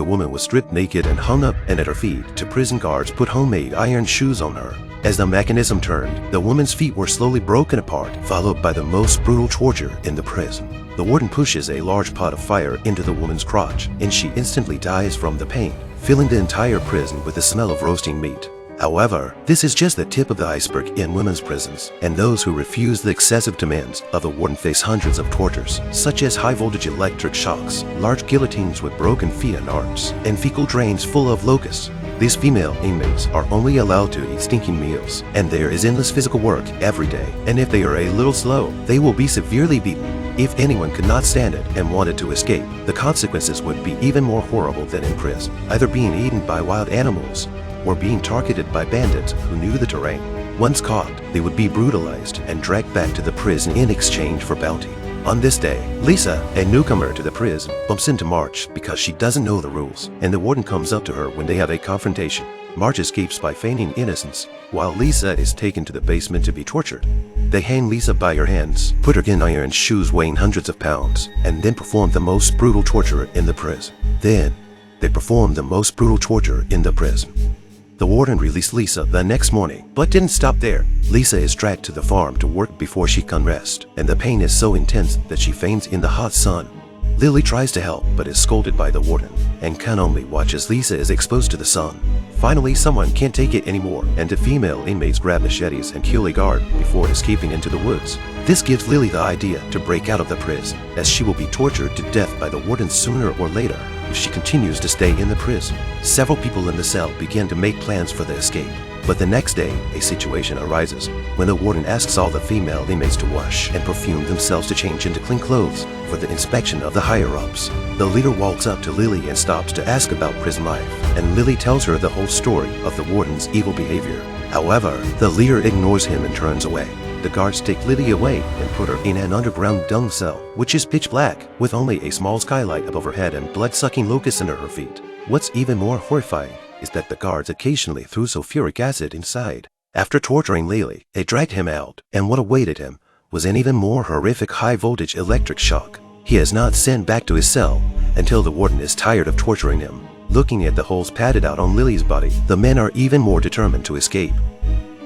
woman was stripped naked and hung up, and at her feet, two prison guards put homemade iron shoes on her. As the mechanism turned, the woman's feet were slowly broken apart, followed by the most brutal torture in the prison. The warden pushes a large pot of fire into the woman's crotch, and she instantly dies from the pain, filling the entire prison with the smell of roasting meat. However, this is just the tip of the iceberg in women's prisons, and those who refuse the excessive demands of the warden face hundreds of tortures, such as high-voltage electric shocks, large guillotines with broken feet and arms, and fecal drains full of locusts. These female inmates are only allowed to eat stinking meals, and there is endless physical work every day, and if they are a little slow, they will be severely beaten. If anyone could not stand it and wanted to escape, the consequences would be even more horrible than in prison, either being eaten by wild animals or being targeted by bandits who knew the terrain. Once caught, they would be brutalized and dragged back to the prison in exchange for bounty. On this day, Lisa, a newcomer to the prison, bumps into March because she doesn't know the rules, and the warden comes up to her when they have a confrontation. March escapes by feigning innocence, while Lisa is taken to the basement to be tortured. They hang Lisa by her hands, put her in iron shoes weighing hundreds of pounds, and then perform the most brutal torture in the prison. The warden released Lisa the next morning, but didn't stop there. Lisa is dragged to the farm to work before she can rest, and the pain is so intense that she faints in the hot sun. Lily tries to help, but is scolded by the warden, and can only watch as Lisa is exposed to the sun. Finally, someone can't take it anymore, and the female inmates grab machetes and kill a guard before escaping into the woods. This gives Lily the idea to break out of the prison, as she will be tortured to death by the warden sooner or later if she continues to stay in the prison. Several people in the cell begin to make plans for the escape, but the next day, a situation arises when the warden asks all the female inmates to wash and perfume themselves to change into clean clothes for the inspection of the higher-ups. The leader walks up to Lily and stops to ask about prison life, and Lily tells her the whole story of the warden's evil behavior. However, the leader ignores him and turns away. The guards take Lily away and put her in an underground dung cell, which is pitch black, with only a small skylight above her head and blood-sucking locusts under her feet. What's even more horrifying is that the guards occasionally threw sulfuric acid inside. After torturing Lily, they dragged him out, and what awaited him was an even more horrific high-voltage electric shock. He is not sent back to his cell until the warden is tired of torturing him. Looking at the holes padded out on Lily's body, the men are even more determined to escape.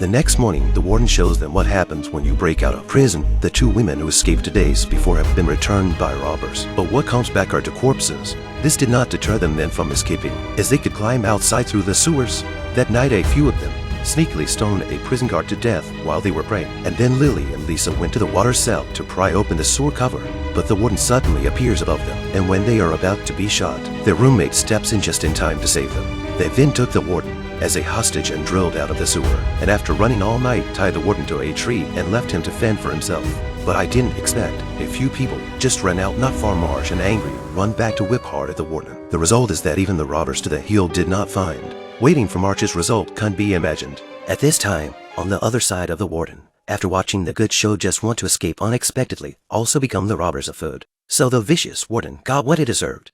The next morning, the warden shows them what happens when you break out of prison. The two women who escaped days before have been returned by robbers, but what comes back are the corpses. This did not deter them then from escaping, as they could climb outside through the sewers. That night, a few of them sneakily stoned a prison guard to death while they were praying, and then Lily and Lisa went to the water cell to pry open the sewer cover, but the warden suddenly appears above them, and when they are about to be shot, their roommate steps in just in time to save them. They then took the warden as a hostage and drilled out of the sewer, and after running all night, tied the warden to a tree and left him to fend for himself. But I didn't expect. A few people just ran out not far Marsh and angry run back to whip hard at the warden. The result is that even the robbers to the heel did not find. Waiting for March's result can't be imagined. At this time, on the other side of the warden, after watching the good show just want to escape unexpectedly, also become the robbers of food. So the vicious warden got what he deserved.